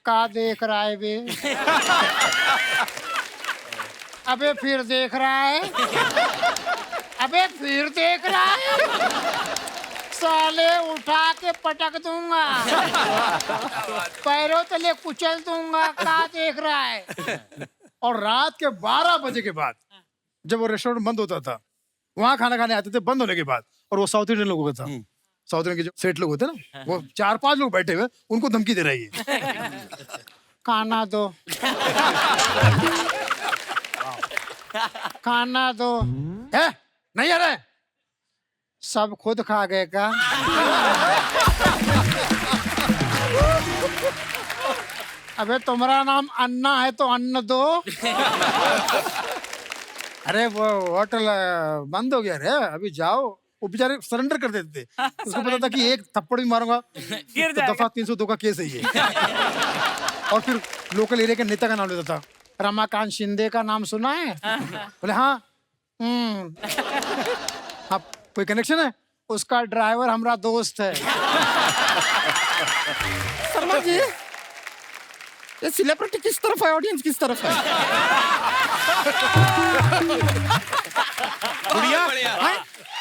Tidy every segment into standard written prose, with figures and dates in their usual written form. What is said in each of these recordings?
का देख रहा है बे? अबे फिर देख रहा है? अबे फिर देख रहा है? साले उठा के पटक दूंगा, पैरों तले कुचल दूंगा। का देख रहा है? और रात के 12 बजे के बाद जब वो रेस्टोरेंट बंद होता था, वहां खाना खाने आते थे बंद होने के बाद, और वो साउथ इंडियन लोगों का था। साउथ इंडियन के जो सेठ लोग होते ना, वो 4-5 लोग बैठे हुए, उनको धमकी दे रही है। खाना दो, खाना दो। है नहीं आ रहा है? सब खुद खा गए का? अबे तुम्हारा नाम अन्ना है तो अन्न दो। अरे वो होटल बंद हो गया रे, अभी जाओ। वो बेचारे सरेंडर कर देते थे, उसको पता था कि एक थप्पड़ भी मारूंगा तो दफा 302 का केस है ये। और फिर लोकल एरिया के नेता का नाम लेता था। रमाकांत शिंदे का नाम सुना है? बोले हाँ। हाँ, कोई कनेक्शन है? उसका ड्राइवर हमारा दोस्त है। शर्मा जी, ये सेलिब्रिटी किस तरफ है, ऑडियंस किस तरफ है? बुढ़िया,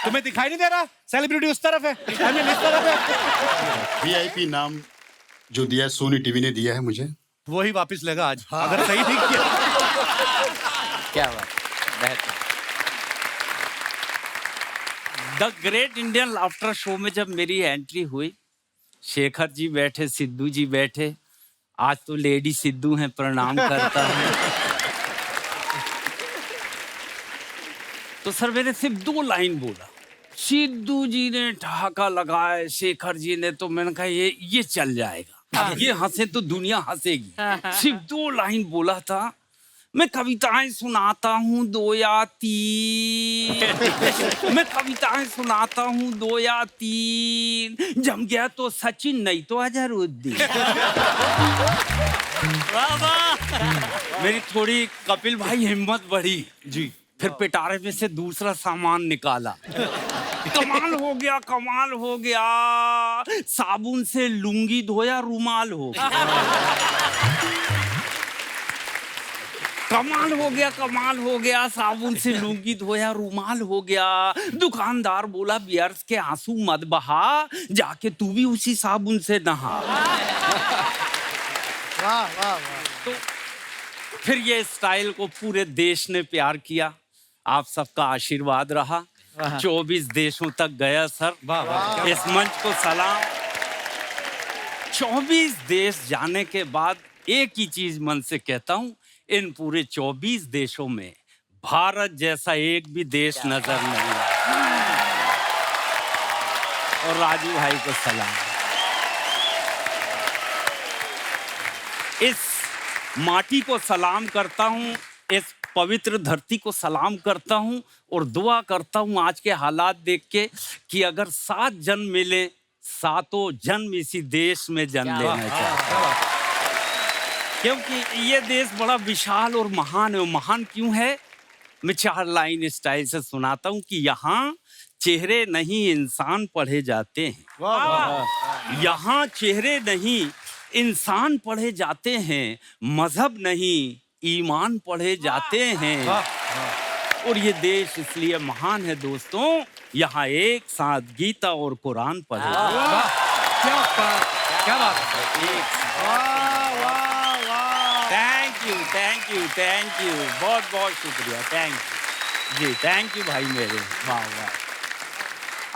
तुम्हें दिखाई नहीं दे रहा? सेलिब्रिटी उस तरफ है, I mean, इस तरफ है। VIP नाम जो दिया है सोनी टीवी ने दिया है मुझे। वही वापस लेगा आज, अगर सही नहीं किया। क्या बात, बेहतर। The great Indian laughter show में जब मेरी एंट्री हुई, शेखर जी बैठे, सिद्धू जी बैठे। आज तो लेडी सिद्धू हैं, प्रणाम करता हूं। तो सर मैंने सिर्फ 2 लाइन बोला, सिद्धू जी ने ठहाका लगाए, शेखर जी ने, तो मैंने कहा ये चल जाएगा, अब ये हंसे तो दुनिया हंसेगी। सिर्फ 2 लाइन बोला था, मैं कविताएं सुनाता हूँ 2 या 3, मैं कविताएं सुनाता हूँ 2 या 3, जम गया तो सचिन नहीं तो अजहरुद्दीन। मेरी थोड़ी कपिल भाई हिम्मत बढ़ी जी, फिर पिटारे में से दूसरा सामान निकाला। कमाल हो गया, कमाल हो गया, साबुन से लुंगी धोया रुमाल हो गया। कमाल हो गया, कमाल हो गया, साबुन से लुंगी धोया रुमाल हो गया। दुकानदार बोला बियर्स के आंसू मत बहा, जाके तू भी उसी साबुन से नहा। वाह वाह वाह। तो फिर ये स्टाइल को पूरे देश ने प्यार किया, आप सबका आशीर्वाद रहा। 24 देशों तक गया सर, इस मंच को सलाम। 24 देश जाने के बाद एक ही चीज मन से कहता हूं, इन पूरे 24 देशों में भारत जैसा एक भी देश नजर नहीं आया। और राजू भाई को सलाम। इस माटी को सलाम करता हूं, इस पवित्र धरती को सलाम करता हूं, और दुआ करता हूं आज के हालात देख के कि अगर 7 जन्म मिले, 7 जन्म इसी देश में जन्म लेना चाहिए, क्योंकि ये देश बड़ा विशाल और महान है। और महान क्यों है, मैं 4 लाइन स्टाइल से सुनाता हूं कि यहाँ चेहरे नहीं इंसान पढ़े जाते हैं, यहाँ चेहरे नहीं इंसान पढ़े जाते हैं, मजहब नहीं ईमान पढ़े जाते हैं। और ये देश इसलिए महान है दोस्तों, यहाँ एक साथ गीता और कुरान पढ़े। क्या बात है। थैंक यू, बहुत बहुत शुक्रिया, थैंक यू जी, थैंक यू भाई मेरे, वाह वाह।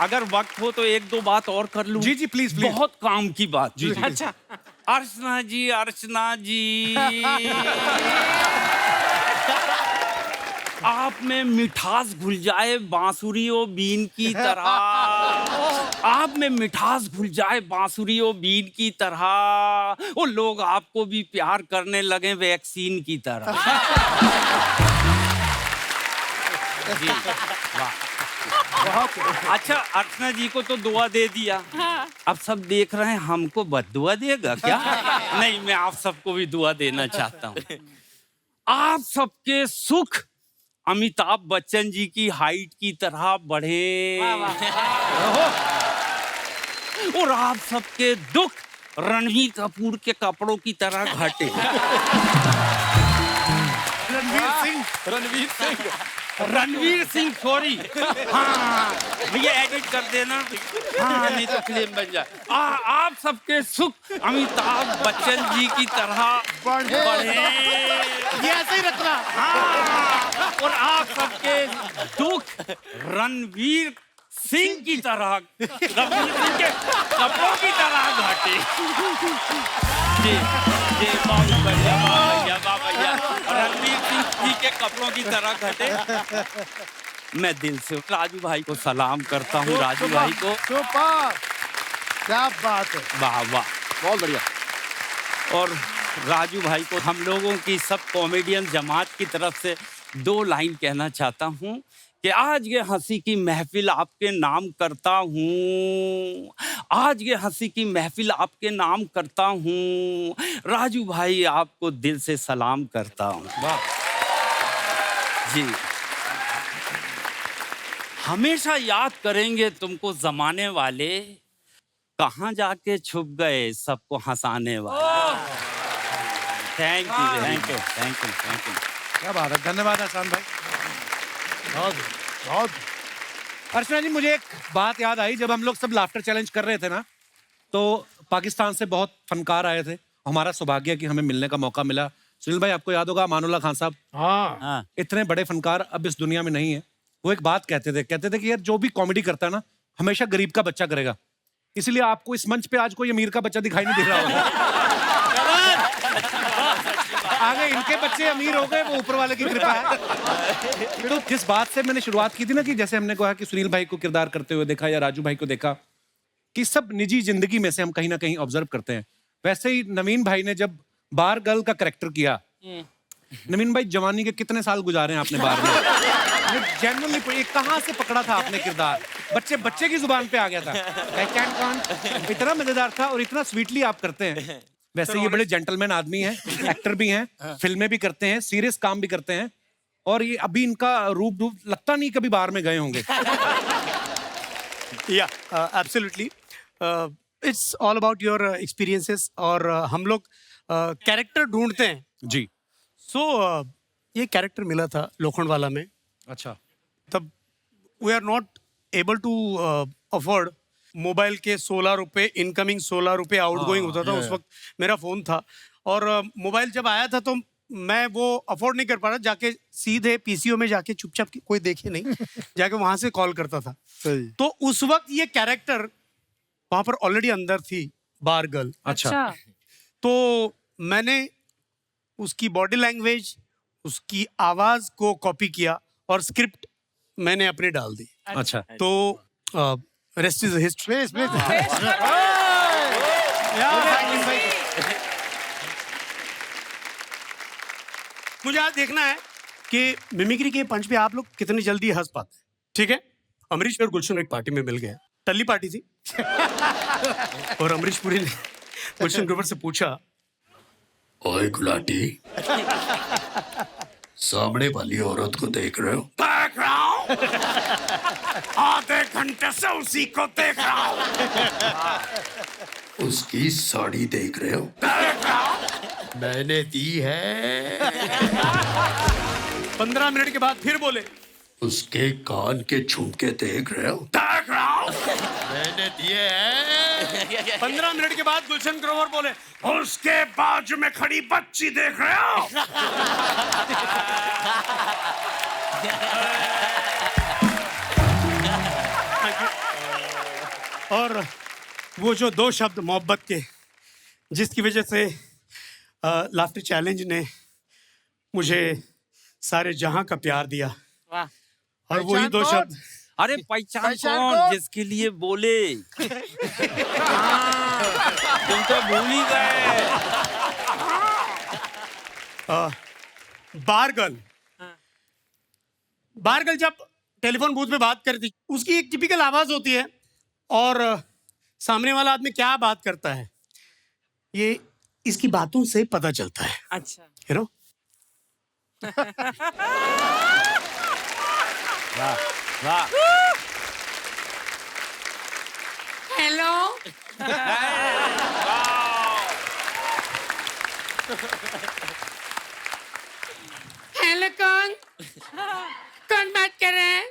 अगर वक्त हो तो 1-2 बात और कर लूं? जी प्लीज, बहुत काम की बात जी। अच्छा, अर्चना जी आप में मिठास घुल जाए बांसुरी और बीन की तरह, आप में मिठास घुल जाए बांसुरी और बीन की तरह, और लोग आपको भी प्यार करने लगे वैक्सीन की तरह। जी, वाह। अच्छा, अर्चना जी को तो दुआ दे दिया, अब सब देख रहे हैं हमको बद्दुआ देगा क्या? नहीं, मैं आप सबको भी दुआ देना चाहता हूँ। आप सबके सुख अमिताभ बच्चन जी की हाइट की तरह बढ़े, और आप सबके दुख रणवीर कपूर के कपड़ों की तरह घटे। रणवीर सिंह सॉरी, हाँ भैया एडिट कर देना, हाँ नहीं तो फिल्म बन जाए। आप सबके सुख अमिताभ बच्चन जी की तरह बढ़े, ये ऐसे ही रखना। हाँ, और आप सबके दुख रणवीर सिंह की तरह, रणवीर सिंह के कपड़ों की तरह घटे। जी जी बहुत बढ़िया, वाह भैया, रणवीर सिंह जी के कपड़ों की तरह घटे। मैं दिल से राजू भाई को सलाम करता हूँ, राजू भाई को। सुपर, क्या बात है। वाह वाह, बहुत बढ़िया। और राजू भाई को हम लोगों की सब कॉमेडियन जमात की तरफ से 2 लाइन कहना चाहता हूँ कि आज ये हंसी की महफिल आपके नाम करता हूँ, आज ये हंसी की महफिल आपके नाम करता हूँ। राजू भाई आपको दिल से सलाम करता हूँ। जी, हमेशा याद करेंगे तुमको जमाने वाले, कहाँ जाके छुप गए सबको हंसाने वाले। Thank you thank you thank you thank you. क्या बात है, धन्यवाद आसान भाई। बहुत बहुत। अर्चना जी, मुझे एक बात याद आई, जब हम लोग सब लाफ्टर चैलेंज कर रहे थे ना, तो पाकिस्तान से बहुत फनकार आए थे। हमारा सौभाग्य कि हमें मिलने का मौका मिला। सुनील भाई, आपको याद होगा अमानुल्लाह खान साहब, हाँ, इतने बड़े फनकार अब इस दुनिया में नहीं है। वो एक बात कहते थे कि यार जो भी कॉमेडी करता है ना, हमेशा गरीब का बच्चा करेगा। इसलिए आपको इस मंच पे आज कोई अमीर का बच्चा दिखाई नहीं दे रहा होगा। आगे इनके बच्चे अमीर हो गए, वो ऊपर वाले की कृपा है। तो जिस बात से मैंने शुरुआत की थी ना, कि जैसे हमने कहा कि सुनील भाई को किरदार करते हुए देखा या राजू भाई को देखा, कि सब निजी जिंदगी में से हम कहीं ना कहीं ऑब्जर्व करते हैं। वैसे ही नवीन भाई ने जब बार गर्ल का कैरेक्टर किया, नवीन भाई जवानी के कितने साल गुजारे हैं आपने बार में? जेन्युइनली कहाँ से पकड़ा था आपने किरदार? बच्चे की जुबान पे आ गया था। I can't count। इतना मजेदार था और इतना स्वीटली आप करते हैं। वैसे ये बड़े जेंटलमैन आदमी हैं, एक्टर भी हैं, फिल्में भी करते हैं, सीरियस काम भी करते हैं, और ये अभी इनका रूप लगता नहीं कभी बाहर में गए होंगे। Absolutely, it's all about your experiences. और हम लोग कैरेक्टर ढूंढते हैं जी। सो ये कैरेक्टर मिला था लोखंडवाला में। अच्छा। तब we are not able to afford mobile के 16 रुपये इनकमिंग, 16 रुपये आउटगोइंग होता था। उस वक्त मेरा फ़ोन था, और मोबाइल जब आया था तो मैं वो अफोर्ड नहीं कर पा रहा। जाके सीधे पीसीओ में जाके चुपचाप, कोई देखे नहीं, जाके वहाँ से कॉल करता था। सही। तो उस वक्त ये कैरेक्टर वहाँ पर ऑलरेडी अंदर थी, बार गर्ल। अच्छा। तो मैंने उसकी बॉडी लैंग्वेज, उसकी आवाज़ को कॉपी किया और स्क्रिप्ट मैंने अपने डाल दी। अच्छा। तो रेस्ट इज हिस्ट्री। मुझे आज देखना है कि मिमिक्री के पंच पे आप लोग कितनी जल्दी हंस पाते हैं। ठीक है, अमरीश और गुलशन एक पार्टी में मिल गए, टल्ली पार्टी थी। और अमरीश पुरी ने गुलशन ग्रोवर से पूछा, ओए गुलाटी, सामने वाली औरत को देख रहे हो? देख रहा हूँ, आधे घंटे से उसी को देख रहा हूँ। उसकी साड़ी देख रहे हो? देख रहा हूँ। मैंने दी है। 15 मिनट के बाद फिर बोले, उसके कान के झुमके देख रहे हो? देख रहा हूँ। मैंने दिए हैं। 15 मिनट के बाद गुलशन ग्रोवर बोले, उसके बाजू में खड़ी बच्ची देख रहे हो? और वो जो 2 शब्द मोहब्बत के, जिसकी वजह से लाफ्टर चैलेंज ने मुझे सारे जहां का प्यार दिया, और वही 2 शब्द। अरे पहचान कौन, जिसके लिए बोले। तुम तो भूल ही गए। बारगल। बारगल जब टेलीफोन बूथ में बात करती, उसकी एक टिपिकल आवाज होती है, और सामने वाला आदमी क्या बात करता है ये इसकी बातों से पता चलता है। अच्छा, यू नो। वाह। हेलो। वाह। हेलो, कौन कौन बात कर रहे हैं?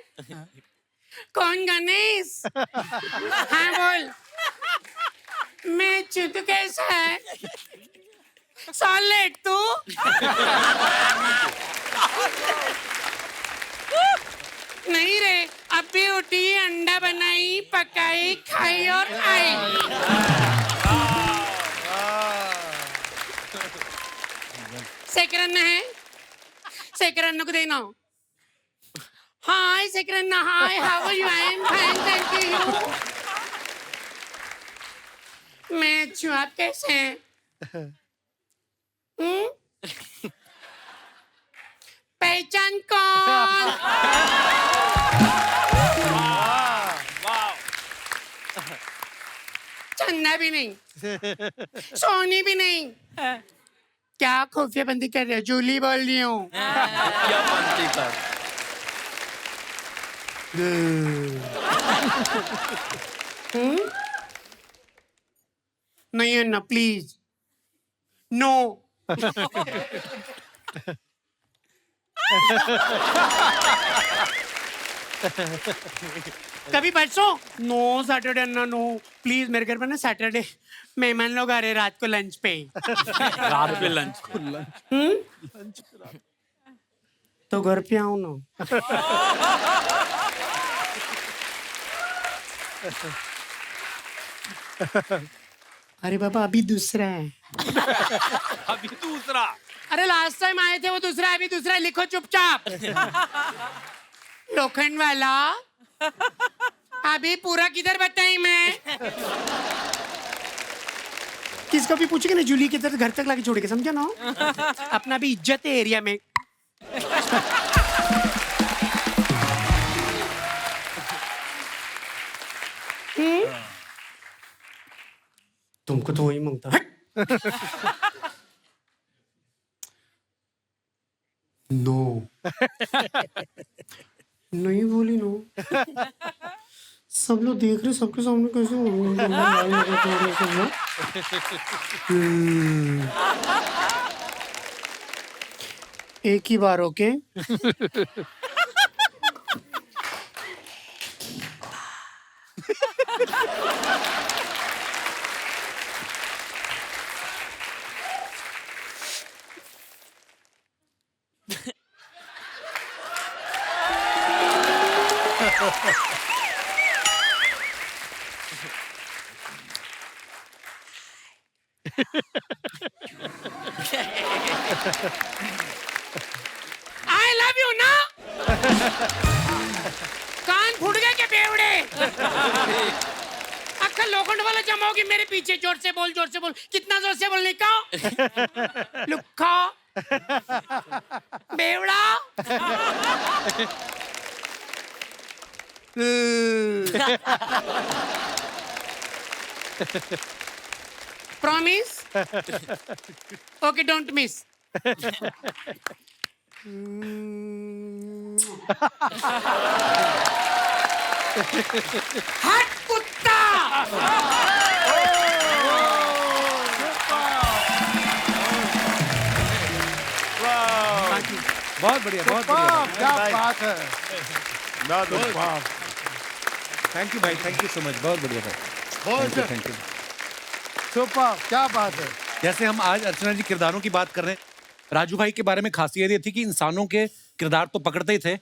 कौन गणेश? हाँ बोल। मैं चुतू, कैसा है? सॉलिड तू? नहीं रे, अभी उठी, अंडा बनाई, पकाई, खाई और आई। सेकरन्ना है? सेकरन्ना को देना। Hi Sekaranna, hi, how are you? I am fine, thank you. मैं अच्छी हूँ, आप कैसे हैं? पहचान कौन? चंदा भी नहीं, सोनी भी नहीं। क्या खुफिया बंदी कर रहे हो? जूली बोल रही हूँ। क्या बनती कर? नहीं है ना, प्लीज नो। कभी परसों नो, सैटरडे ना, नो प्लीज। मेरे घर पर ना सैटरडे मेहमान लोग आ रहे रात को लंच पे। रात पे लंच। तो घर पे आओ ना। अरे बाबा, अभी दूसरा है। अभी दूसरा। अरे लास्ट टाइम आए थे वो दूसरा, अभी दूसरा। लिखो चुपचाप। लोखंड वाला। अभी पूरा किधर बताई मैं? किसको भी पूछेंगे ना, जूली किधर, घर तक लाके छोड़ेगा, समझा ना? अपना भी इज्जत है एरिया में। तुमको तो वही मांगता। नो। नहीं बोली नो। सब लोग देख रहे, सबके सामने कैसे एक ही बार ओके। आई लव यू ना। कान फूट गए क्या बेवड़े? अक्खा लोखंड वाला जमा होगी मेरे पीछे। जोर से बोल, जोर से बोल। कितना जोर से बोलने का? लुक्खा बेवड़ा। प्रॉमिस? Okay, don't miss. हट कुत्ता। बहुत बढ़िया, बहुत बढ़िया। क्या बात है। थैंक यू भाई, थैंक यू सो मच। बहुत बढ़िया भाई, बहुत थैंक यू। सुपर, क्या बात है। जैसे हम आज अर्चना जी किरदारों की बात कर रहे हैं, राजू भाई के बारे में खासियत ये थी कि इंसानों के किरदार तो पकड़ते ही थे,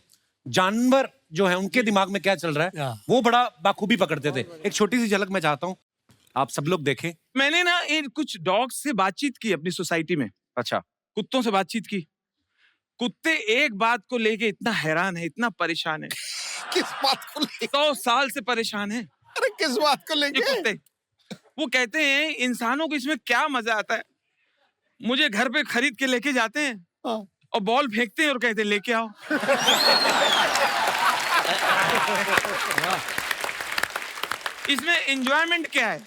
जानवर जो है उनके दिमाग में क्या चल रहा है वो बड़ा बाखूबी पकड़ते थे। एक छोटी सी झलक मैं चाहता हूँ, आप सब लोग देखें। मैंने ना इन कुछ डॉग्स से बातचीत की अपनी सोसाइटी में। अच्छा। कुत्तों से बातचीत की। कुत्ते एक बात को लेके इतना हैरान है, इतना परेशान है। किस बात को लेके? 100 साल से परेशान है अरे किस बात को ये लेके? कुत्ते। वो कहते हैं इंसानों को इसमें क्या मजा आता है। मुझे घर पे खरीद के लेके जाते हैं और बॉल फेंकते हैं और कहते हैं लेके आओ। इसमें एंजॉयमेंट क्या है?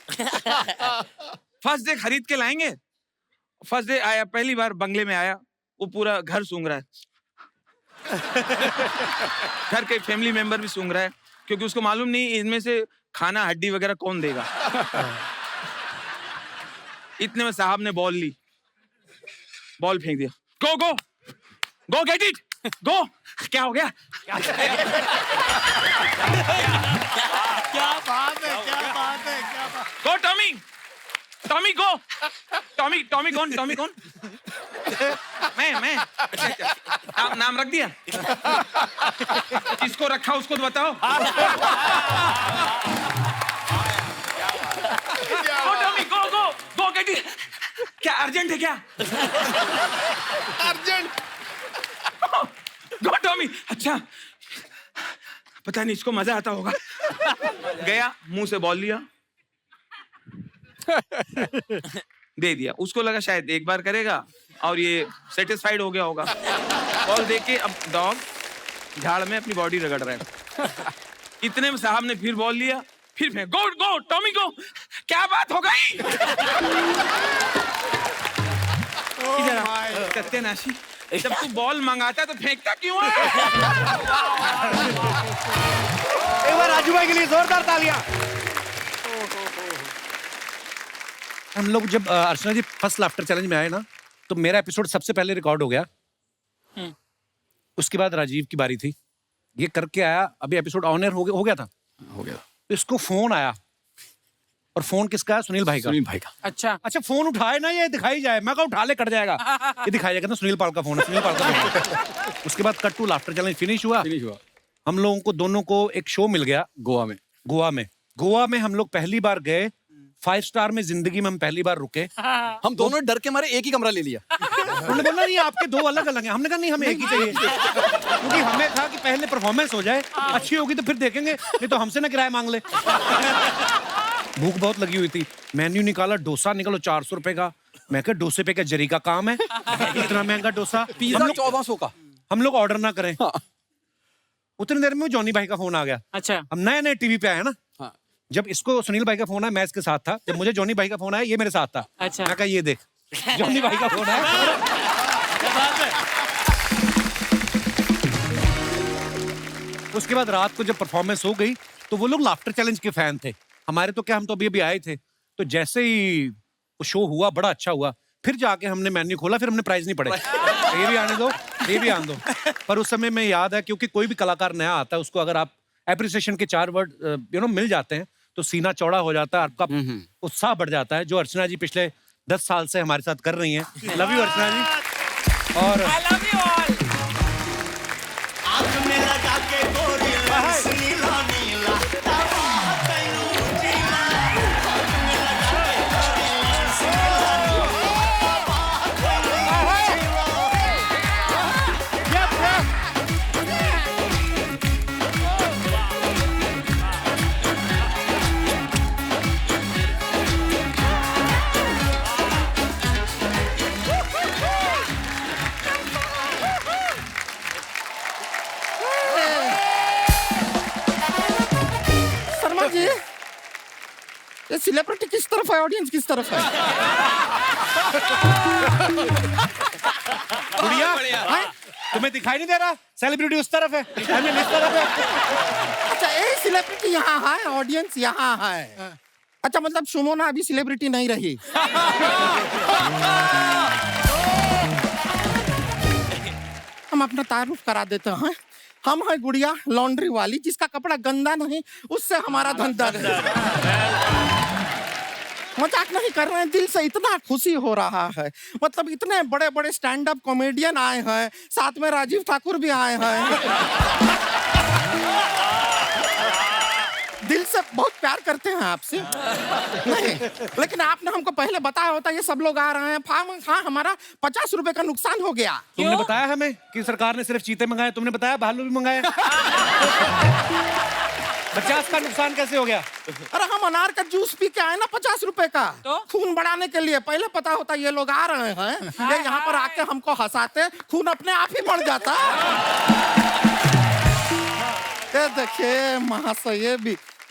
फर्स्ट डे खरीद के लाएंगे। फर्स्ट डे आया, पहली बार बंगले में आया, वो पूरा घर सूंघ रहा है। घर के फैमिली मेंबर भी सूंघ रहा है, क्योंकि उसको मालूम नहीं इनमें से खाना हड्डी वगैरह कौन देगा। इतने में साहब ने बॉल ली। बॉल फेंक दिया। गो गो गो, गेट इट, गो। क्या हो गया? क्या बात है, क्या बात है, क्या बात। गो टॉमी, टॉमी गो। टॉमी, टॉमी कौन? टॉमी कौन? मैं नाम रख दिया। किसको रखा उसको तो बताओ। Go Tommy, go go go, get it. क्या अर्जेंट है क्या? अर्जेंट। Go Tommy. अच्छा, पता नहीं इसको मजा आता होगा। गया, मुंह से बॉल लिया, दे दिया। उसको लगा शायद एक बार करेगा और ये सेटिस्फाइड हो गया होगा। बॉल देके अब डॉग झाड़ में अपनी बॉडी रगड़ रहा है। इतने में साहब ने फिर बॉल लिया, फिर फेंक। गो गो टॉमी गो। क्या बात हो गई? सत्यानाशी, जब तू बॉल मंगाता तो फेंकता क्यों है? एक बार राजू भाई के लिए जोरदार तालियां। हम लोग जब अर्चना जी फर्स्ट लाफ्टर चैलेंज में आए ना, तो मेरा एपिसोड सबसे पहले रिकॉर्ड हो गया। उसके बाद राजीव की बारी थी, ये करके आया। अभी एपिसोड ऑन एयर हो गया था। हो गया। तो इसको फोन आया, और फोन किसका है? सुनील भाई का। सुनील भाई का। अच्छा फोन उठाए ना, ये दिखाई जाए। मैं कहा उठा ले, कट जाएगा। ये दिखाई जाएगा ना, सुनील पाल का फोन है, सुनील पाल का फोन है। उसके बाद cut to laughter challenge finish हुआ। हम लोगों को दोनों को एक शो मिल गया गोवा में। गोवा में हम लोग पहली बार गए। 5 स्टार में जिंदगी में हम पहली बार रुके। हम दोनों डर के मारे एक ही कमरा ले लिया। उन्होंने बोला नहीं, आपके 2 अलग अलग हैं। हमने कहा नहीं, हमें एक ही चाहिए, क्योंकि हमें था कि पहले परफॉर्मेंस हो जाए, अच्छी होगी तो फिर देखेंगे, नहीं तो हमसे ना किराया मांग ले। भूख बहुत लगी हुई थी। मेन्यू निकाला, डोसा निकालो 400 रुपए का। मैं कहा डोसे पे क्या जरी का काम है, इतना महंगा डोसा। पिज्जा 1400 का। हम लोग ऑर्डर ना करें। उतनी देर में जॉनी भाई का फोन आ गया। अच्छा, हम नए नए टीवी पे आए ना। हाँ। जब इसको सुनील भाई का फोन आया, मैं इसके साथ था। जब मुझे जॉनी भाई का फोन आया, ये मेरे साथ था। अच्छा। मैं कहा ये देख, जॉनी भाई का फोन आया। उसके बाद रात को जब परफॉर्मेंस हो गई, तो वो लोग लाफ्टर चैलेंज के फैन थे। हमारे तो क्या, हम तो अभी अभी आए थे। तो जैसे ही वो शो हुआ, बड़ा अच्छा हुआ, फिर जाके हमने मेन्यू खोला, फिर हमने प्राइस नहीं पड़े। ये भी आने दो, ये भी आने दो। पर उस समय में याद है, क्योंकि कोई भी कलाकार नया आता है, उसको अगर आप एप्रिसिएशन के 4 वर्ड मिल जाते हैं, तो सीना चौड़ा हो जाता है, आपका उत्साह बढ़ जाता है, जो अर्चना जी पिछले 10 साल से हमारे साथ कर रही हैं। Love you Archana ji. और I love you all. Sharma ji, ये सेलिब्रिटी किस तरफ है, ऑडियंस किस तरफ है? गुड़िया, तुम्हें दिखाई नहीं दे रहा? सेलिब्रिटी उस तरफ है, I mean, इस तरफ है। अच्छा, ये सेलिब्रिटी यहाँ है, ऑडियंस यहाँ है। अच्छा, मतलब सुमोना अभी सेलिब्रिटी नहीं रही। हम अपना तारुफ करा देते हैं। हम है गुड़िया, लॉन्ड्री वाली, जिसका कपड़ा गंदा नहीं, उससे हमारा धंधा नहीं। मजाक नहीं कर रहे हैं, दिल से इतना खुशी हो रहा है। मतलब इतने बड़े बड़े स्टैंड अप कॉमेडियन आए हैं, साथ में राजीव ठाकुर भी आए हैं। दिल से बहुत प्यार करते हैं आपसे। नहीं, लेकिन आपने हमको पहले बताया होता, ये सब लोग आ रहे हैं, हाँ हमारा 50 रुपए का नुकसान हो गया। तुमने बताया हमें कि सरकार ने सिर्फ चीते मंगाए, तुमने बताया भालू भी मंगाए। 50 का नुकसान कैसे हो गया? अरे हम अनार का जूस पी के आए ना 50 रुपए का, तो? खून बढ़ाने के लिए। पहले पता होता ये लोग आ रहे हैं, ये यहाँ पर आके हमको हंसाते, खून अपने आप ही बढ़ जाता। ये देखिए महाशय,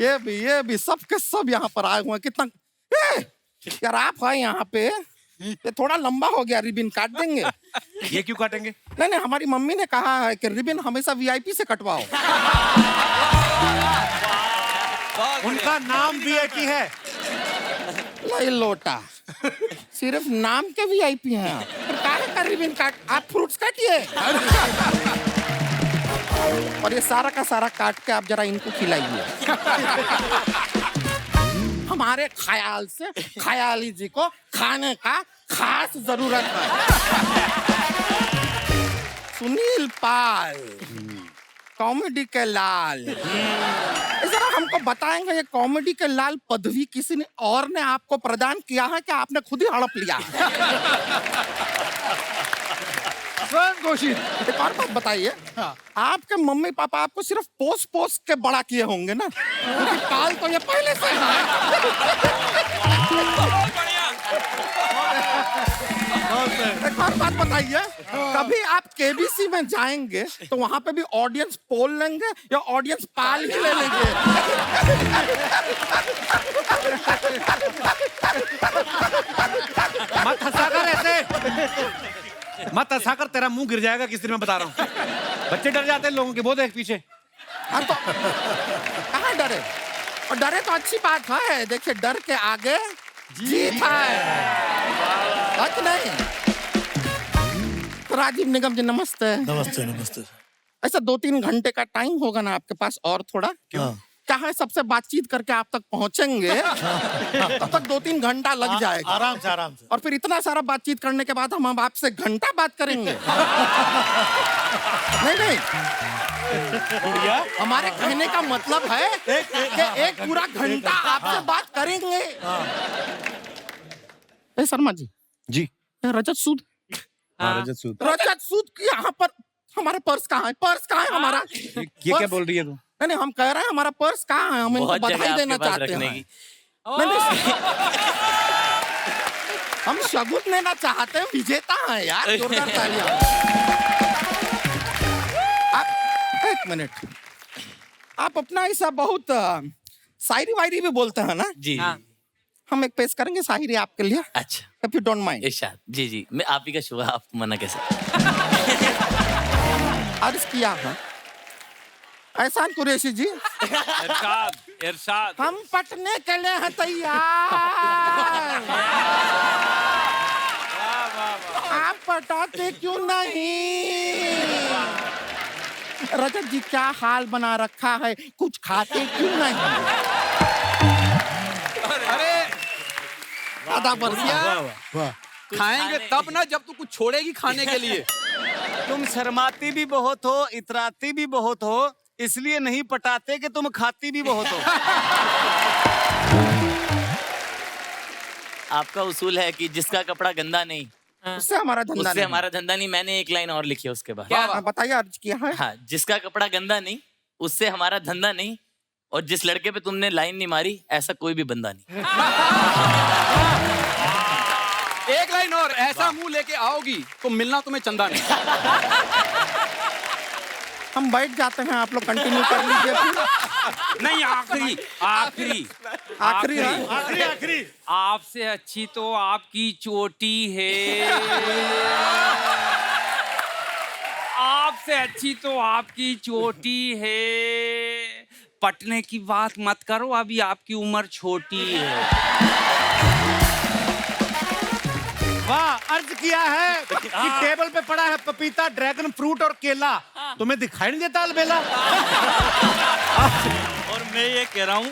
ये भी सब के सब यहाँ पर आए हुए हैं। कितना यार आप है यहाँ पे, ये थोड़ा लंबा हो गया, रिबिन काट देंगे। ये क्यों काटेंगे? नहीं, हमारी मम्मी ने कहा है कि रिबिन हमेशा VIP से कटवाओ। उनका नाम VIP है। लाई लोटा, सिर्फ नाम के VIP हैं आप। पर काहे का रिबन काट, आप फ्रूट्स काटिए और ये सारा का सारा काट के आप जरा इनको खिलाइए। हमारे ख्याल से ख्याली जी को खाने का खास जरूरत है। सुनील पाल, कॉमेडी के लाल, जरा हमको बताएंगे ये कॉमेडी के लाल पदवी किसी ने और ने आपको प्रदान किया है कि आपने खुद ही हड़प लिया? स्वयं घोषित। एक और बात बताइए, आपके मम्मी पापा आपको सिर्फ पोस पोस के बड़ा किए होंगे ना, क्योंकि काल तो ये पहले से है। एक और बात बताइए, कभी आप केबीसी में जाएंगे तो वहां पे भी ऑडियंस पोल लेंगे या ऑडियंस पाल ही ले लेंगे? मत हंसाकर ऐसे, मत हंसाकर, तेरा मुंह गिर जाएगा किसी दिन, मैं बता रहा हूँ। बच्चे डर जाते हैं लोगों के, वो देख पीछे। हाँ तो कहाँ डरे? और डरे तो अच्छी बात है, देखिए डर के आगे जीत है, कि नहीं? राजीव निगम जी नमस्ते। नमस्ते नमस्ते। ऐसा 2-3 घंटे का टाइम होगा ना आपके पास और थोड़ा? हाँ। क्या है, सबसे बातचीत करके आप तक पहुंचेंगे तब तक 2-3 घंटा लग जाएगा। आराम से आराम से। और फिर इतना सारा बातचीत करने के बाद हम आपसे घंटा बात करेंगे। नहीं नहीं, हमारे कहने का मतलब है कि एक पूरा घंटा आपसे बात करेंगे। शर्मा जी जी, रजत सूद, रजत सूद, रजत सूद की यहाँ पर हमारे पर्स कहाँ है? पर्स कहाँ है हमारा? ये क्या बोल रही है तू? नहीं, हम कह रहे हैं हमारा पर्स कहाँ है, हम इनको बधाई देना चाहते हैं। नहीं, हम शगुन देना चाहते हैं, विजेता हैं यार, जोरदार तालियां। आप एक मिनट, आप अपना ऐसा बहुत शायरी वायरी भी बोलते हैं ना? जी हम एक पेश करेंगे शायरी आपके लिए, अच्छा, if you don't mind। इरशाद। जी जी, मैं आप ही का शुभ, आप मना कैसे? अर्ज किया है एहसान कुरैशी जी, इरशाद इरशाद। हम पटने के लिए हैं तैयार, आप पटाते क्यों नहीं? रजत जी क्या हाल बना रखा है, कुछ खाते क्यों नहीं? अरे आधा बरसिया खाएंगे तब ना जब तू कुछ छोड़ेगी खाने के लिए। तुम शर्माती भी बहुत हो, इतराती भी बहुत हो, इसलिए नहीं पटाते कि तुम खाती भी बहुत हो। आपका उसूल है कि जिसका कपड़ा गंदा नहीं उससे हमारा धंधा उससे नहीं। हमारा धंधा नहीं। मैंने एक लाइन और लिखी है उसके बाद। हाँ, बताइए अर्ज किया है। हाँ, जिसका कपड़ा गंदा नहीं उससे हमारा धंधा नहीं, और जिस लड़के पे तुमने लाइन नहीं मारी ऐसा कोई भी बंदा नहीं। एक लाइन और, ऐसा मुंह लेके आओगी तो मिलना तुम्हें चंदा नहीं। हम बैठ जाते हैं, आप लोग कंटिन्यू कर लीजिए फिर। नहीं, आखिरी आखिरी आखिरी है? आखिरी आखिरी। आपसे अच्छी तो आपकी चोटी है, आपसे अच्छी तो आपकी चोटी है। पटने की बात मत करो, अभी आपकी उम्र छोटी है। वाह, अर्ज किया है कि टेबल पे पड़ा है पपीता, ड्रैगन फ्रूट और केला, तुम्हें दिखाई नहीं देता अलबेला? और मैं ये कह रहा हूँ,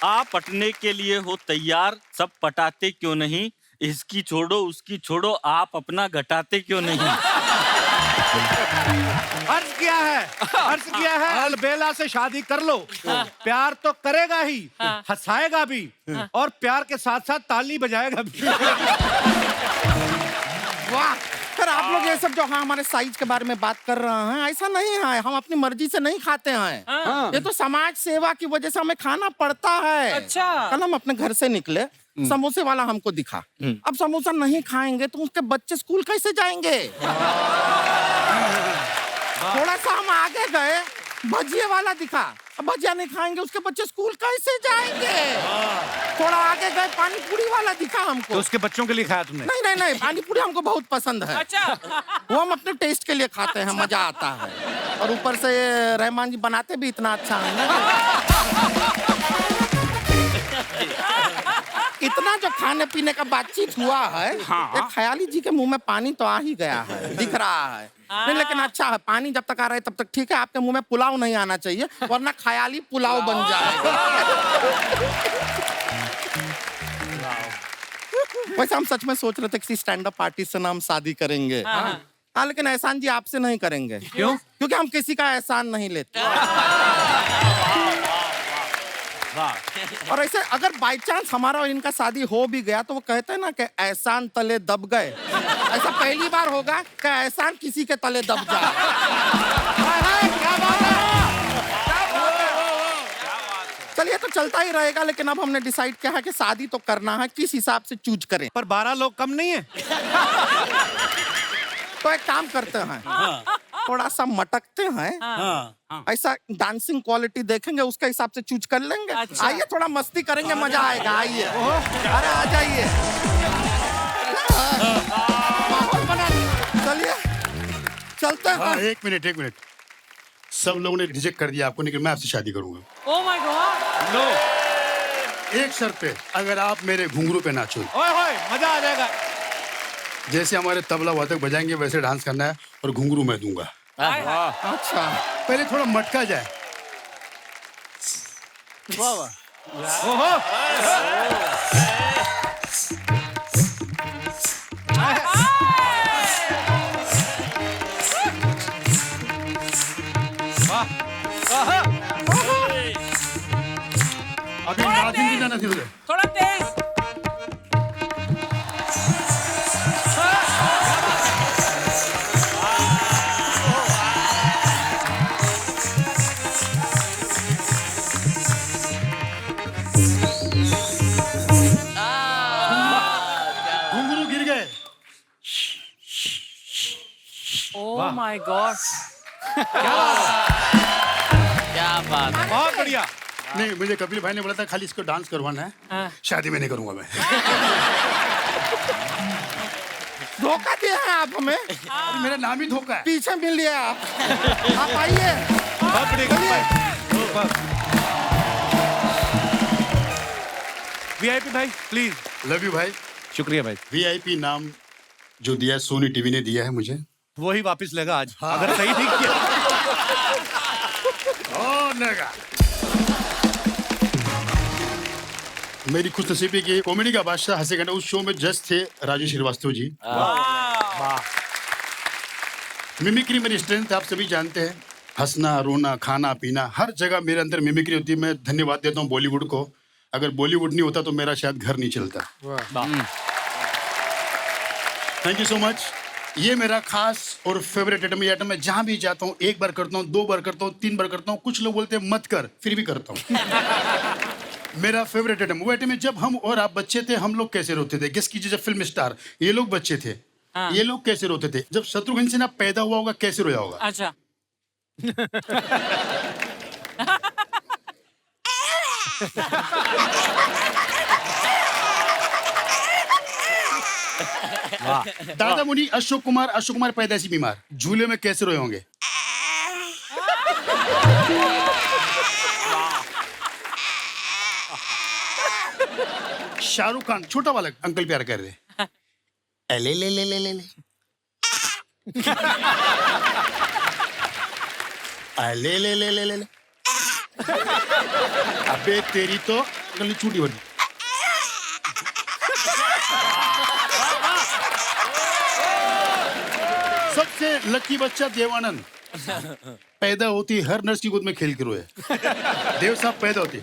आप पटने के लिए हो तैयार, सब पटाते क्यों नहीं? इसकी छोड़ो उसकी छोड़ो, आप अपना घटाते क्यों नहीं? अर्ज किया है अलबेला से शादी कर लो, प्यार तो करेगा ही, हंसाएगा भी, और प्यार के साथ साथ ताली बजाएगा भी। वाह, फिर आप लोग ये सब जो हाँ हमारे साइज के बारे में बात कर रहे हैं, ऐसा नहीं है, हम अपनी मर्जी से नहीं खाते हैं। ये तो समाज सेवा की वजह से हमें खाना पड़ता है। अच्छा। कल हम अपने घर से निकले, समोसे वाला हमको दिखा, अब समोसा नहीं खाएंगे तो उसके बच्चे स्कूल कैसे जाएंगे? थोड़ा सा हम आगे गए, भजिया वाला दिखा, अब भजिया नहीं खाएंगे उसके बच्चे स्कूल कैसे जाएंगे? थोड़ा आगे गए, पानी पूरी वाला दिखा हमको, तो उसके बच्चों के लिए खाया तुमने? नहीं नहीं नहीं, पानी पूरी हमको बहुत पसंद है। अच्छा। वो हम अपने टेस्ट के लिए खाते हैं, मजा आता है, और ऊपर से रहमान जी बनाते भी इतना अच्छा है ना। इतना जो खाने पीने का बातचीत हुआ है, हाँ। एक ख्याली जी के मुंह में पानी तो आ ही गया है, दिख रहा है। नहीं, लेकिन अच्छा है, पानी जब तक आ रहा है तब तक ठीक है। आपके मुंह में पुलाव नहीं आना चाहिए, वरना ख्याली पुलाव बन जाएगा। वैसे हम सच में सोच रहे थे किसी स्टैंड अप आर्टिस्ट से ना हम शादी करेंगे। हाँ, लेकिन एहसान जी आपसे नहीं करेंगे। क्यों? क्योंकि हम किसी का एहसान नहीं लेते। और ऐसे अगर बाई चांस हमारा और इनका शादी हो भी गया तो वो कहते हैं ना कि एहसान तले दब गए, ऐसा पहली बार होगा कि एहसान किसी के तले दब जाए। क्या बात है? चलिए, तो चलता ही रहेगा, लेकिन अब हमने डिसाइड किया है कि शादी तो करना है, किस हिसाब से चूज करें। पर 12 लोग कम नहीं है। तो एक काम करते हैं, थोड़ा सा मटकते हैं, ऐसा डांसिंग क्वालिटी देखेंगे, उसके हिसाब से चूज कर लेंगे। आइए, थोड़ा मस्ती करेंगे, मजा आएगा। आइए, अरे आ जाइए। माहौल बना, चलिए चलते हैं। एक मिनट। सब लोगों ने रिजेक्ट कर दिया आपको, लेकिन मैं आपसे शादी करूंगा। Oh my God. नो, एक शर्त पे, अगर आप मेरे घुंघरू पे नाचो। ओए होए, मजा आ जाएगा। जैसे हमारे तबला वादक बजाएंगे वैसे डांस करना है, और घुंघरू मैं दूंगा। अच्छा, पहले थोड़ा मटका जाए। अभी नाचिंग की जाना चाहिए। थोड़ा तेज। घुंघरू गिर गए। Oh my God. क्या बात है। बहुत बढ़िया। नहीं, मुझे कपिल भाई ने बोला था खाली इसको डांस करवाना है, शादी में नहीं करूंगा मैं। धोखा दिया है आप हमें। अरे मेरा नाम ही धोखा है। पीछे मिल लिया आप आइए। बहुत बढ़िया। वीआईपी भाई प्लीज। लव यू भाई। शुक्रिया भाई। वीआईपी नाम जो दिया सोनी टीवी ने दिया है मुझे, वही वापस लेगा आज। अगर सही नहीं किया। लेगा। मेरी खुशनसीबी की कॉमेडी का बादशाह हंसे घंटे उस शो में जज थे राजू श्रीवास्तव जी। मिमिक्री मेरी स्ट्रेंथ आप सभी जानते हैं। हंसना, रोना, खाना, पीना, हर जगह मेरे अंदर मिमिक्री होती है। मैं धन्यवाद देता हूँ बॉलीवुड को। अगर बॉलीवुड नहीं होता तो मेरा शायद घर नहीं चलता। Thank you so much. ये मेरा खास और फेवरेट आइटम है। जहां भी जाता हूँ, एक बार करता हूँ, 2 बार करता हूँ, 3 बार करता हूँ। कुछ लोग बोलते हैं मत कर, फिर भी करता हूँ। मेरा फेवरेट आइटम वो आइटम है, जब हम और आप बच्चे थे हम लोग कैसे रोते थे। गेस कीजिए, जब फिल्म स्टार ये लोग बच्चे थे, ये लोग कैसे रोते थे। जब शत्रुघ्न सिन्हा पैदा हुआ होगा कैसे रोया होगा। अच्छा। दादा मुनि अशोक कुमार पैदाइशी बीमार, झूले में कैसे रोए होंगे। शाहरुख खान छोटा बालक अंकल प्यार कर रहे, ले ले ले ले ले ले ले ले ले ले ले। अबे तेरी तो गली छूटी बनी। सबसे लकी बच्चा देवानंद, पैदा होती हर नर्स की गोद में खेल के रोए। देव साहब पैदा होते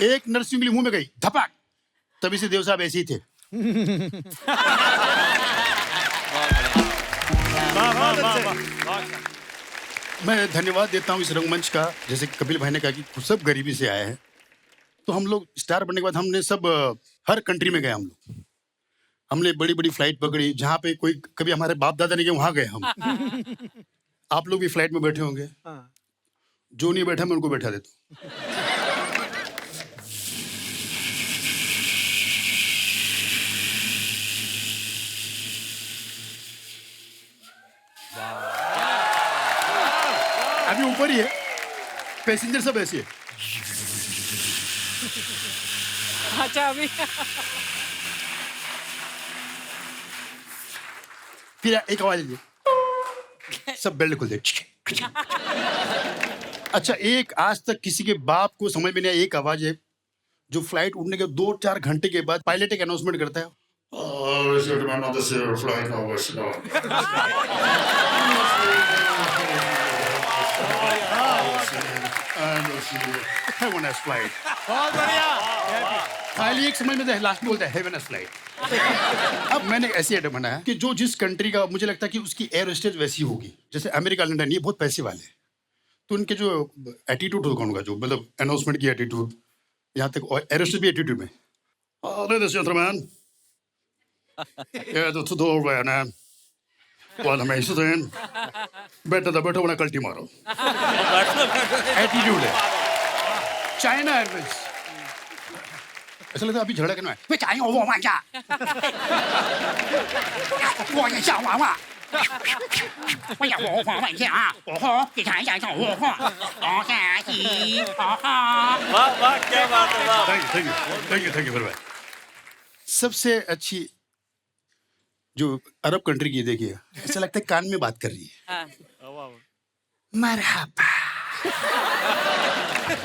एक नर्स की उंगली मुंह में गई धपाक, तभी से देव साहब ऐसे ही थे। मैं धन्यवाद देता हूँ इस रंगमंच का। जैसे कपिल भाई ने कहा कि सब गरीबी से आए हैं, तो हम लोग स्टार बनने के बाद हमने सब हर कंट्री में गए। हम लोग हमने बड़ी बड़ी फ्लाइट पकड़ी, जहाँ पे कोई कभी हमारे बाप दादा नहीं गए वहां गए हम। आप लोग भी फ्लाइट में बैठे होंगे, जो नहीं बैठा मैं उनको बैठा देता हूँ। अभी ऊपर ही है। पैसेंजर सब ऐसे है। अच्छा अभी फिर एक आवाज आई, सब बेल्ट खुल गए। अच्छा, एक आज तक किसी के बाप को समझ में नहीं आया, एक आवाज है जो फ्लाइट उड़ने के 2-4 घंटे के बाद पायलट एक अनाउंसमेंट करता है, बहुत बढ़िया। खाली एक समझ में लास्ट में बोलता है हेवन फ्लाइट। अब मैंने ऐसी आइटम बनाया कि जो जिस कंट्री का मुझे लगता है कि उसकी एयर होस्टेस वैसी होगी, जैसे अमेरिका, लंदन, ये बहुत पैसे वाले, तो उनके जो एटीट्यूड होगा उनका, जो मतलब अनाउंसमेंट की एटीट्यूड, यहाँ तक एयर होस्टेस भी एटीट्यूड में, ladies and gentlemen, yeah, the doorway, man. Well, amazing. Better wanna call tomorrow. Attitude है। चाइना एयरवेज ऐसा लगता है अभी झगड़ा करना है। वे चाहेंगे वो वांचा वो ये शाओ वावा वो या वो हुआ वांचा वो हो ये चाहे चाहे वो हो ओके ही वाह वाह, क्या बात है, वाह। थैंक यू भाई। सबसे अच्छी जो अरब कंट्री की, देखिए ऐसा लगता है कान में बात कर रही है। मरहबा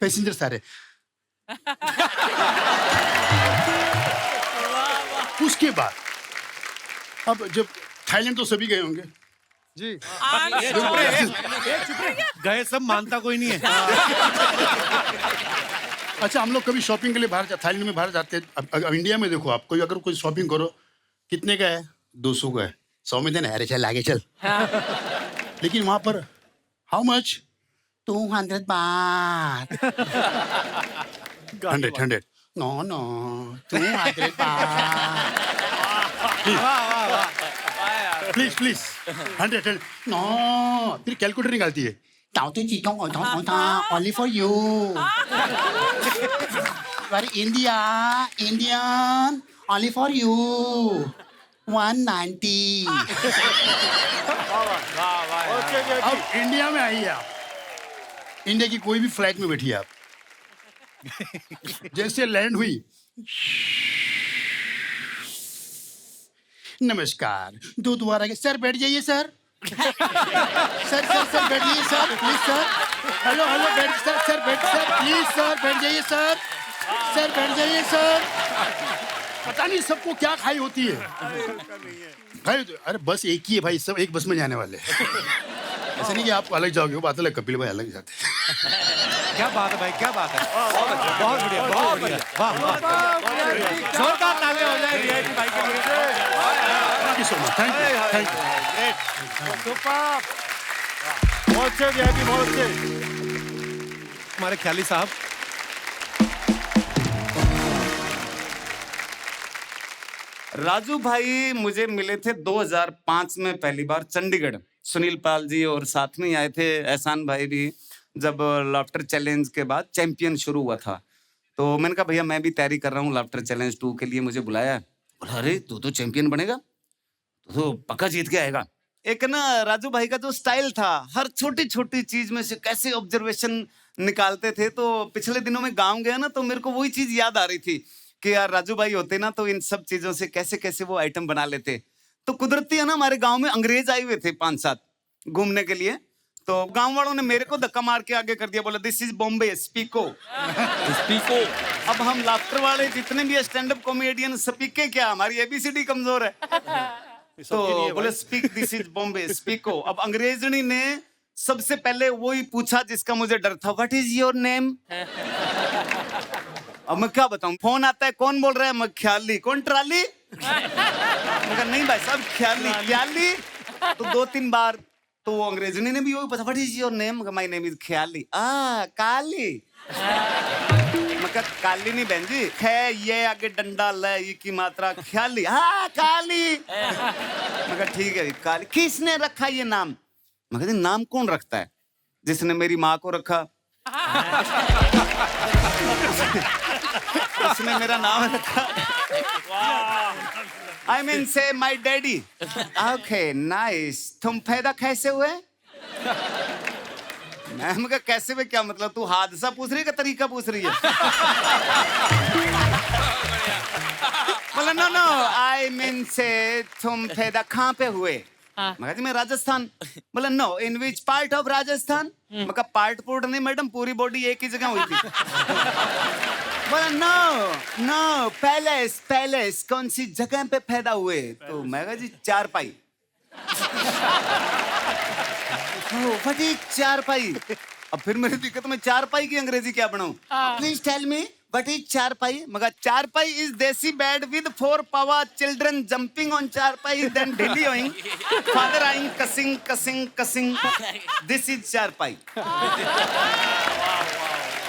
पैसेंजर सारे। उसके बाद अब जब थाईलैंड तो सभी गए होंगे जी। गए सब, मानता कोई नहीं है। अच्छा, हम लोग कभी शॉपिंग के लिए बाहर थाईलैंड में बाहर जाते हैं। अब इंडिया में देखो, आप कोई अगर कोई शॉपिंग करो, कितने का है? 200 का है, 100 में देना, अरे चल आगे चल। लेकिन वहां पर हाउ मच? 200 बात। 100 नो 200 बात। Please 100 no. फिर कैलकुलेटर निकालती है, only for you. Indian, only for you. 190. अब इंडिया में आइए आप, इंडिया की कोई भी फ्लाइट में बैठिए आप, जैसे लैंड हुई, नमस्कार, दो दोबारा के सर बैठ जाइए सर। सर बैठिए सर, प्लीज सर। हेलो बैठ सर बैठ सर, प्लीज सर बैठ जाइए सर बैठ जाइए सर। पता नहीं सबको क्या खाई होती है भाई। अरे बस एक ही है भाई, सब एक बस में जाने वाले। ऐसा नहीं कि आप अलग जाओगे, वो बात अलग, कपिल भाई अलग जाते हैं। क्या बात है भाई, क्या बात है, बहुत बढ़िया, बहुत बढ़िया, वाह वाह, जोरदार तालियां हो जाए वीआईपी भाई के लिए। Thank you so much, thank you. बहुत अच्छे वीआईपी, बहुत अच्छे। हमारे ख्याली साहब, राजू भाई मुझे मिले थे 2005 में पहली बार चंडीगढ़। सुनील पाल जी और साथ में आए थे, एहसान भाई भी, जब लाफ्टर चैलेंज के बाद चैंपियन शुरू हुआ था। तो मैंने कहा भैया मैं भी तैयारी कर रहा हूँ लाफ्टर चैलेंज 2 के लिए, मुझे बुलाया। बोला अरे तू तो चैंपियन बनेगा, तो पक्का जीत के आएगा। एक ना राजू भाई का जो स्टाइल था, हर छोटी छोटी चीज में से कैसे ऑब्जर्वेशन निकालते थे। तो पिछले दिनों में गाँव गया ना, तो मेरे को वही चीज याद आ रही थी कि यार राजू भाई होते ना तो इन सब चीजों से कैसे कैसे वो आइटम बना लेते। तो कुदरती है ना, हमारे गांव में अंग्रेज आए हुए थे 5-7 घूमने के लिए। तो गांव वालों ने मेरे को धक्का मार के आगे कर दिया, बोला दिस इज बॉम्बे, स्पीको। अब हम लाफ्टर वाले जितने भी स्टैंड अप कॉमेडियन स्पीके क्या, हमारी एबीसीडी कमजोर है। तो बोले स्पीक दिस इज बॉम्बे, स्पीको। अब अंग्रेजनी ने सबसे पहले वही पूछा जिसका मुझे डर था, व्हाट इज योर नेम। अब मैं क्या बताऊं, फोन आता है, कौन बोल रहा है, मैं ख्याली। कौन ट्राली? मगर नहीं भाई साहब, ख्याली ख्याली। तो 2-3 बार तो वो अंग्रेजनी ने भी वही पूछा, what is your name. My name is Khayali. Kali. मैं कहा काली नहीं बहन जी, खे ये आगे डंडा ल ये की मात्रा, ख्याली। हाँ काली। मैं कहा ठीक है काली। किसने रखा ये नाम? मैं कहती नाम कौन रखता है? जिसने मेरी माँ को रखा उसने मेरा नाम रखा। आई मीन से माय डैडी। Okay nice. तुम पैदा कैसे हुए? मैम का कैसे में क्या मतलब? तू हादसा पूछ रही है कि तरीका पूछ रही है? बोला नो नो आई मीन से तुम पैदा कहाँ पे हुए? मगर जी मैं राजस्थान। बोला no in which part of Rajasthan? मगर पार्ट पोर्ट नहीं मैडम, पूरी बॉडी एक ही जगह हुई थी। बोला नो नो पैलेस पैलेस, कौन सी जगह पे पैदा हुए? तो मैं कहा जी चारपाई। व्हाट इज चारपाई? अब फिर मेरी दिक्कत, मैं चारपाई की अंग्रेजी क्या बनाऊं? Please tell me what is charpai? मगर charpai is desi bed with 4 power children jumping on charpai then daily hoeing father eyeing cussing cussing cussing, this is charpai.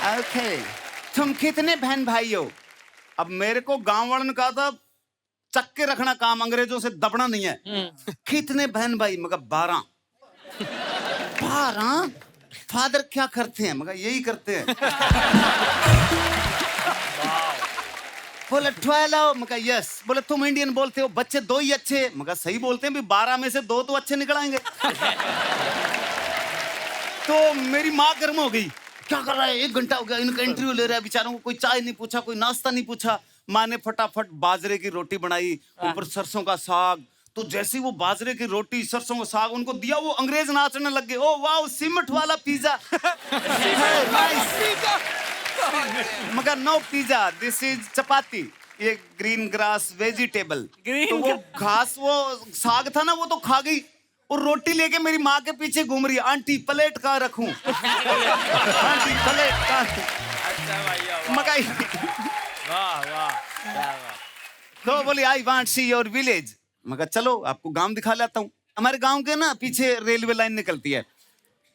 Okay तुम कितने बहन भाई हो? अब मेरे को गांव वालों ने कहा था चक के रखना काम, अंग्रेजों से दबना नहीं है। कितने बहन भाई? मगर 12। 12? फादर क्या करते हैं? मगर यही करते हैं। बोले 12। मगर यस। बोले तुम इंडियन बोलते हो, बच्चे 2 ही अच्छे? मगर सही बोलते हैं भी 12 में से 2 तो अच्छे निकल आएंगे। तो मेरी माँ गर्म हो गई, क्या कर रहा है? 1 घंटा हो गया इनका इंटरव्यू ले रहा है, बेचारों को कोई चाय नहीं पूछा, कोई नाश्ता नहीं पूछा। माँ ने फटाफट बाजरे की रोटी बनाई, ऊपर सरसों का साग। तो जैसे ही वो बाजरे की रोटी सरसों का साग उनको दिया, वो अंग्रेज नाचने लग गए। ओ वाओ सीमेंट वाला पिज्जा। मगर नो पिज्जा, दिस इज चपाती, ये ग्रीन ग्रास वेजिटेबल। तो वो घास, वो साग था ना, वो तो खा गई और रोटी लेके मेरी माँ के पीछे घूम रही है। आंटी प्लेट कहाँ रखूं? आंटी प्लेट कहाँ? मकाई। तो बोली I want see your village. मगर चलो आपको गांव दिखा लाता हूँ। हमारे गांव के ना पीछे रेलवे लाइन निकलती है,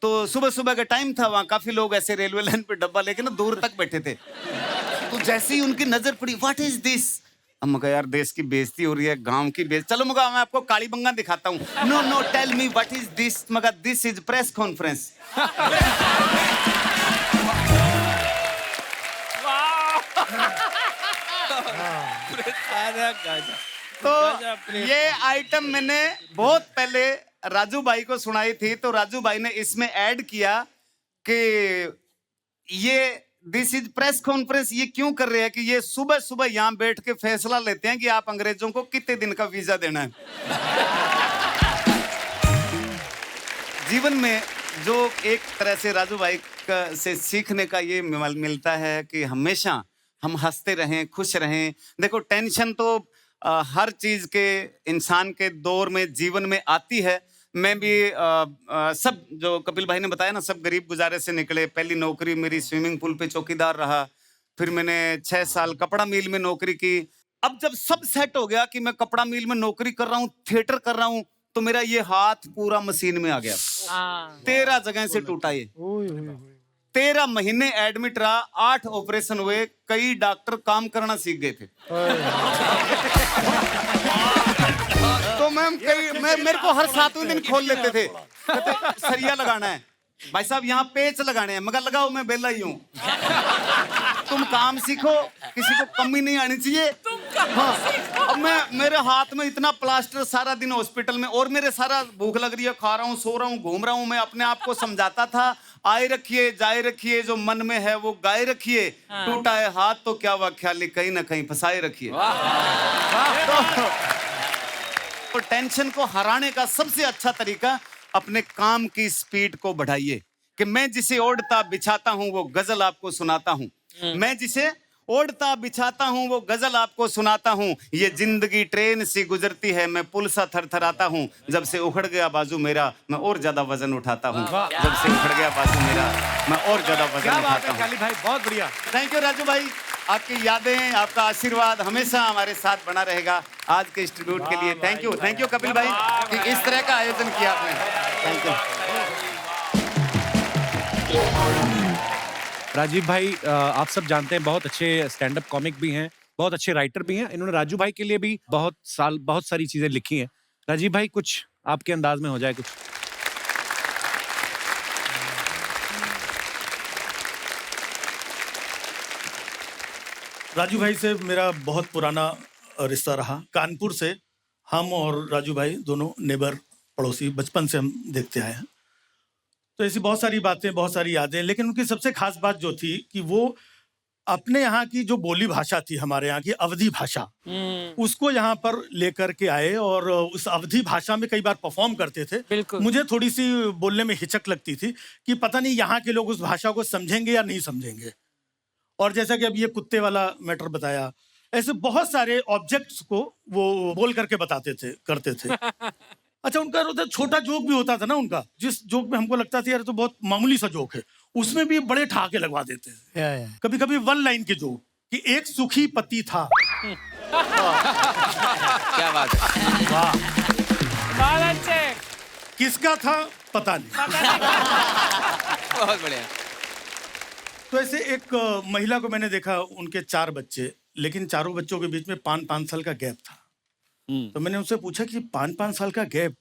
तो सुबह सुबह का टाइम था, वहाँ काफी लोग ऐसे रेलवे लाइन पे डब्बा लेके ना दूर तक बैठे थे। तो जैसे ही उनकी नजर पड़ी, व्हाट इज दिस? अब मगर यार देश की बेइज्जती हो रही है, गांव की बेइज्जती। चलो मगर मैं आपको काली बंगा दिखाता हूँ। No no tell me what is this? मगर दिस इज प्रेस कॉन्फ्रेंस। तो ये आइटम मैंने बहुत पहले राजू भाई को सुनाई थी, तो राजू भाई ने इसमें ऐड किया कि ये दिस इज प्रेस कॉन्फ्रेंस। ये क्यों कर रहे हैं कि ये सुबह सुबह यहाँ बैठ के फैसला लेते हैं कि आप अंग्रेजों को कितने दिन का वीजा देना है। जीवन में जो एक तरह से राजू भाई से सीखने का ये मिलता है कि हमेशा हम हंसते रहें, खुश रहें। देखो टेंशन तो हर चीज के इंसान के दौर में जीवन में आती है। मैं भी सब जो कपिल भाई ने बताया ना, सब गरीब गुजारे से निकले। पहली नौकरी मेरी स्विमिंग पूल पे चौकीदार रहा, फिर मैंने 6 साल कपड़ा मिल में नौकरी की। अब जब सब सेट हो गया कि मैं कपड़ा मिल में नौकरी कर रहा हूँ, थिएटर कर रहा हूँ, तो मेरा ये हाथ पूरा मशीन में आ गया। 13 जगह से टूटा ये। 13 महीने एडमिट रहा, 8 ऑपरेशन हुए, कई डॉक्टर काम करना सीख गए थे। तो मेरे को हर 7वें दिन खोल लेते थे, कहते सरिया लगाना है भाई साहब, यहाँ पेच लगाने हैं। मगर लगाओ मैं बेला ही हूँ। तुम काम सीखो, किसी को कमी नहीं आनी चाहिए। हाँ, अब मेरे हाथ में इतना प्लास्टर, सारा दिन हॉस्पिटल में, और मेरे सारा भूख लग रही है, खा रहा हूँ, सो रहा हूँ, घूम रहा हूँ। मैं अपने आप को समझाता था, आए रखिए जाए रखिए, जो मन में है वो गाए रखिए। टूटा है हाथ तो क्या हुआ, ख्याली कहीं ना कहीं फंसाए रखिए। तो टेंशन को हराने का सबसे अच्छा तरीका, अपने काम की स्पीड को बढ़ाइए। कि मैं जिसे ओढ़ता बिछाता हूँ वो गजल आपको सुनाता हूँ। मैं जिसे ओढ़ता बिछाता हूँ वो गजल आपको सुनाता हूँ। ये जिंदगी ट्रेन सी गुजरती है, मैं पुल सा थरथराता हूँ। जब से उखड़ गया बाजू मेरा, मैं और ज्यादा वजन उठाता हूँ। जब से उखड़ गया बाजू मेरा, मैं और ज्यादा वजन उठाता हूँ। काली भाई बहुत बढ़िया। थैंक यू राजू भाई, आपकी यादें, आपका आशीर्वाद हमेशा हमारे साथ बना रहेगा। आज के इस ट्रिब्यूट के लिए थैंक यू कपिल भाई कि इस तरह का आयोजन किया आपने। Thank you. राजीव भाई, आप सब जानते हैं बहुत अच्छे स्टैंड अप कॉमिक भी हैं, बहुत अच्छे राइटर भी हैं। इन्होंने राजू भाई के लिए भी बहुत सारी चीजें लिखी हैं। राजीव भाई कुछ आपके अंदाज में हो जाए कुछ। राजू भाई से मेरा बहुत पुराना रिश्ता रहा। कानपुर से हम और राजू भाई दोनों नेबर, पड़ोसी, बचपन से हम देखते आए हैं। तो ऐसी बहुत सारी बातें, बहुत सारी यादें, लेकिन उनकी सबसे खास बात जो थी कि वो अपने यहाँ की जो बोली भाषा थी, हमारे यहाँ की अवधी भाषा, उसको यहाँ पर लेकर के आए और उस अवधी भाषा में कई बार परफॉर्म करते थे। मुझे थोड़ी सी बोलने में हिचक लगती थी कि पता नहीं यहाँ के लोग उस भाषा को समझेंगे या नहीं समझेंगे। और जैसा कि अब ये कुत्ते वाला मैटर बताया, ऐसे बहुत सारे ऑब्जेक्ट्स को वो बोल करके बताते थे, करते थे। अच्छा, उनका उधर छोटा जोक भी होता था ना उनका, जिस जोक में हमको लगता था यार तो बहुत मामूली सा जोक है, उसमें भी बड़े ठहाके लगवा देते हैं। कभी कभी वन लाइन के जोक कि एक सुखी पति था। क्या बात है, बहुत अच्छे। किसका था पता नहीं। बहुत बढ़िया। तो ऐसे एक महिला को मैंने देखा, उनके 4 बच्चे, लेकिन चारों बच्चों के बीच में 5-5 साल का गैप था। तो मैंने उनसे पूछा कि 5-5 साल का गैप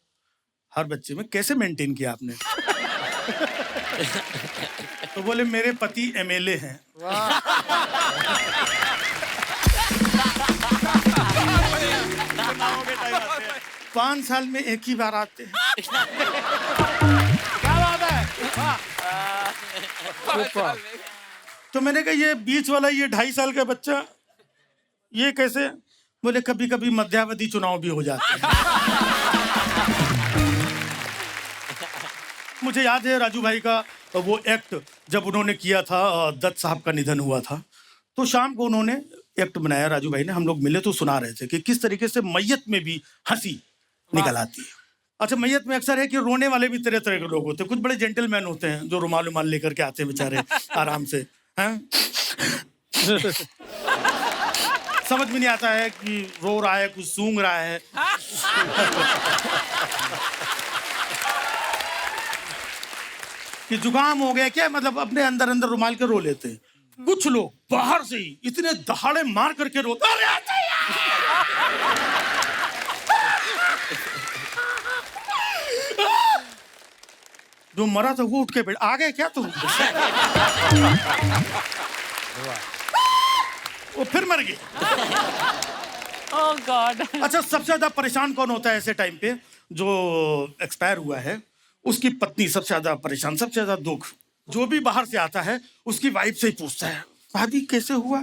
हर बच्चे में कैसे मेंटेन किया आपने? तो बोले मेरे पति MLA हैं। 5 साल में एक ही बार आते हैं। क्या बात है। तो मैंने कहा ये बीच वाला, ये 2.5 साल का बच्चा, ये कैसे? बोले कभी कभी मध्यावधि चुनाव भी हो जाते हैं। मुझे याद है राजू भाई का वो एक्ट जब उन्होंने किया था, दत्त साहब का निधन हुआ था, तो शाम को उन्होंने एक्ट बनाया राजू भाई ने। हम लोग मिले तो सुना रहे थे कि किस तरीके से मैयत में भी हंसी निकल आती है। अच्छा, मैयत में अक्सर है कि रोने वाले भी तरह तरह के लोग होते हैं। कुछ बड़े जेंटलमैन होते हैं जो रुमाल उमाल लेकर के आते हैं बेचारे आराम से, हैं? समझ में नहीं आता है कि रो रहा है, कुछ सूंघ रहा है। कि जुकाम हो गया क्या, मतलब अपने अंदर अंदर रुमाल के रो लेते हैं। कुछ लोग बाहर से ही इतने दहाड़े मार करके रोते, अरे जो मरा था वो उठ के बैठ, आ गए क्या तुम? वो फिर मर गए। ओह गॉड। अच्छा, सबसे ज्यादा परेशान कौन होता है ऐसे टाइम पे? जो एक्सपायर हुआ है उसकी पत्नी सबसे ज्यादा परेशान, सबसे ज्यादा दुख। जो भी बाहर से आता है उसकी वाइफ से ही पूछता है, भाभी कैसे हुआ?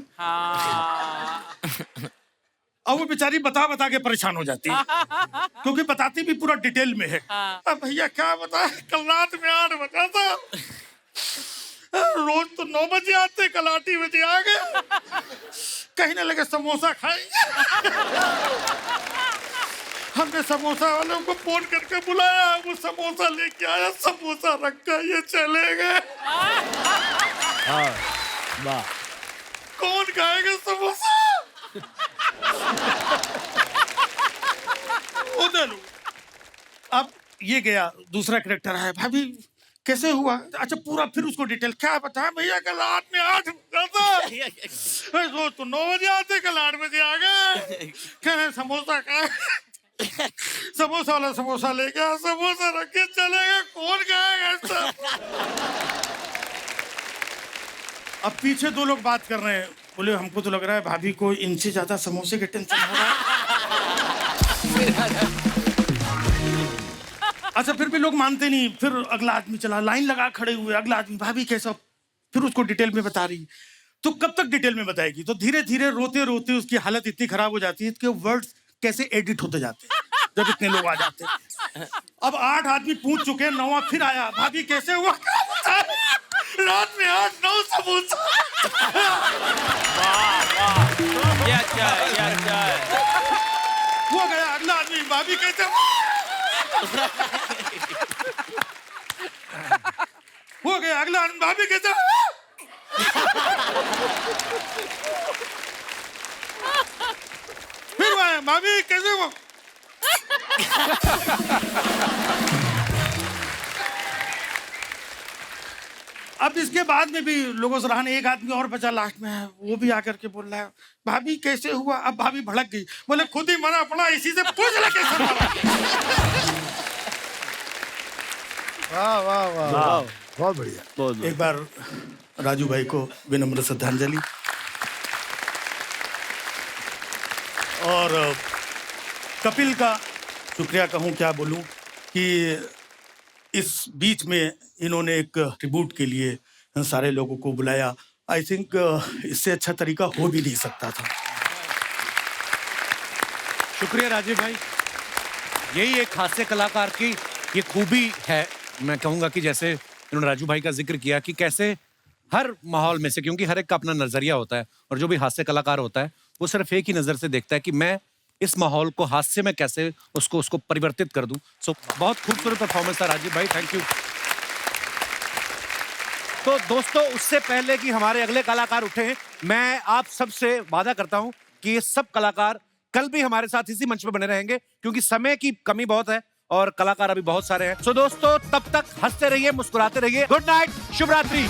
और वो बेचारी बता बता के परेशान हो जाती है, क्योंकि बताती भी पूरा डिटेल में है। अब भैया क्या बता, कल रात में 8 बजा था, रोज तो 9 बजे आते, कल 8 ही बजे आ गए। कहने लगे समोसा खाएंगे। हमने समोसा वालों को फोन करके बुलाया, वो समोसा लेके आया, समोसा रखा, ये चले गए। कौन खाएगा समोसा? उधर अब ये गया, दूसरा कैरेक्टर है, भाभी कैसे हुआ? अच्छा, पूरा फिर उसको डिटेल, क्या बताया भैया, कल रात में 8 बजा था, रोज तो 9 बजे आते, कल 8 बजे आ गए। क्या समोसा खाए? समोसा वाला समोसा ले गया, समोसा रख के चले गए, कौन खाएगा? अब पीछे 2 लोग बात कर रहे हैं, बोले हमको तो लग रहा है भाभी को इनसे ज्यादा समोसे के टेंशन हो रहा है। अच्छा, फिर भी लोग मानते नहीं। फिर अगला आदमी चला, लाइन लगा खड़े हुए, अगला आदमी, भाभी कैसा? फिर उसको डिटेल में बता रही। तो कब तक डिटेल में बताएगी? तो धीरे धीरे रोते रोते उसकी हालत इतनी खराब हो जाती है कि वर्ड्स कैसे एडिट होते जाते हैं जब इतने लोग आ जाते हैं। अब 8 आदमी पूछ चुके हैं, 9वां फिर आया, भाभी कैसे हुआ? रात में 8-9 समोसा। ये अच्छा है, ये अच्छा है। वो गया अगला आदमी, भाभी कैसे हुआ? हो गया अगला आदमी, भाभी कैसे हुआ? फिर आए, भाभी कैसे हुआ? अब इसके बाद में भी लोगों से रहने, एक आदमी और बचा लास्ट में है, वो भी आकर के बोल रहा है, भाभी कैसे हुआ? अब भाभी भड़क गई, बोले खुद ही मरा पड़ा, इसी से पूछ ले कैसे मरा। वाह वाह वाह, बहुत बढ़िया। एक बार राजू भाई को विनम्र श्रद्धांजलि। और कपिल का शुक्रिया कहूँ क्या बोलूँ कि इस बीच में इन्होंने एक ट्रिब्यूट के लिए सारे लोगों को बुलाया। आई थिंक इससे अच्छा तरीका हो भी नहीं सकता था। शुक्रिया राजीव भाई। यही एक हास्य कलाकार की ये खूबी है। मैं कहूंगा कि जैसे इन्होंने राजू भाई का जिक्र किया कि कैसे हर माहौल में से, क्योंकि हर एक का अपना नजरिया होता है और जो भी हास्य कलाकार होता है वो सिर्फ एक ही नजर से देखता है कि मैं इस माहौल को हास्य में कैसे उसको परिवर्तित कर दूं। सो बहुत खूबसूरत परफॉर्मेंस था राजीव भाई, थैंक यू। तो दोस्तों, उससे पहले कि हमारे अगले कलाकार उठे, मैं आप सबसे वादा करता हूं कि ये सब कलाकार कल भी हमारे साथ इसी मंच पे बने रहेंगे, क्योंकि समय की कमी बहुत है और कलाकार अभी बहुत सारे हैं। सो दोस्तों, तब तक हंसते रहिए, मुस्कुराते रहिए। गुड नाइट, शुभ रात्रि।